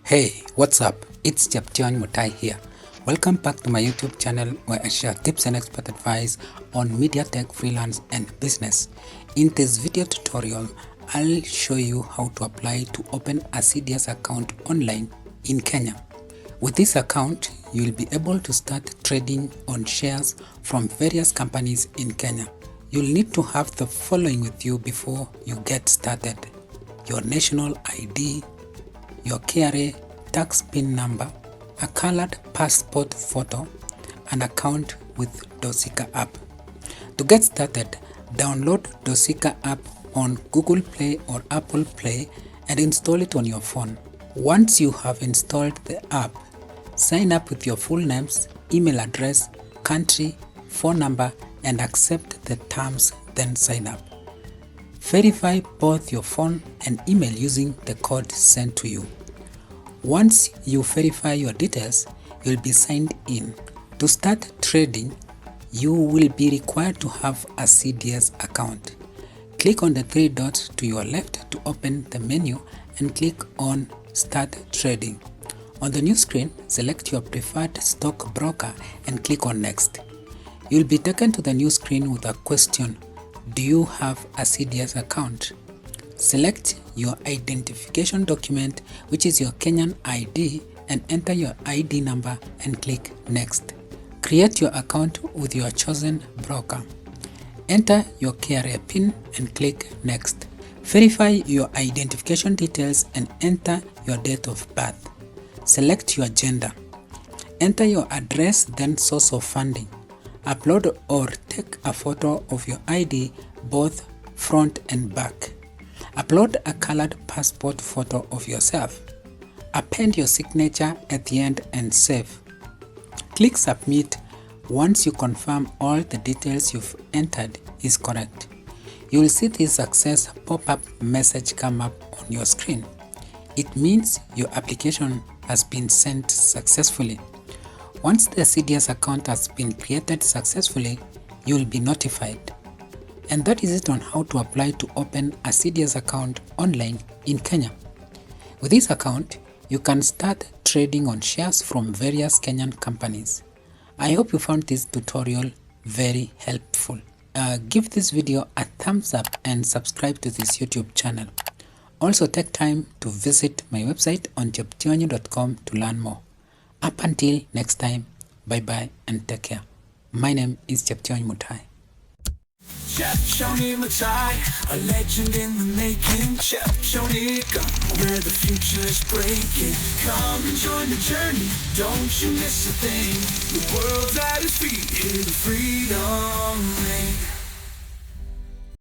Hey, what's up? It's Cheption Mutai here. Welcome back to my YouTube channel where I share tips and expert advice on media tech, freelance and business. In this video tutorial, I'll show you how to apply to open a CDS account online in Kenya. With this account, you'll be able to start trading on shares from various companies in Kenya. You'll need to have the following with you before you get started: your national ID, your KRA Tax Pin Number, a colored passport photo, an account with Dosikaa app. To get started, download Dosikaa app on Google Play or Apple Play and install it on your phone. Once you have installed the app, sign up with your full names, email address, country, phone number, and accept the terms, then sign up. Verify both your phone and email using the code sent to you. Once you verify your details, you'll be signed in. To start trading, you will be required to have a CDS account. Click on the three dots to your left to open the menu and click on Start Trading. On the new screen, select your preferred stock broker and click on Next. You'll be taken to the new screen with a question: do you have a CDS account? Select your identification document, which is your Kenyan ID, and enter your ID number and click Next. Create your account with your chosen broker. Enter your KRA PIN and click Next. Verify your identification details and enter your date of birth. Select your gender. Enter your address, then source of funding. Upload or take a photo of your ID, both front and back. Upload a colored passport photo of yourself. Append your signature at the end and save. Click Submit once you confirm all the details you've entered is correct. You will see this success pop-up message come up on your screen. It means your application has been sent successfully. Once the CDS account has been created successfully, you will be notified. And that is it on how to apply to open a CDS account online in Kenya. With this account, you can start trading on shares from various Kenyan companies. I hope you found this tutorial very helpful. Give this video a thumbs up and subscribe to this YouTube channel. Also take time to visit my website on cheptionyu.com to learn more. Up until next time, bye bye and take care. My name is Cheption Mutai. Cheption Mutai, a legend in the making. Cheption, where the future is breaking. Come and join the journey, don't you miss a thing. The world's at his feet, here to freedom.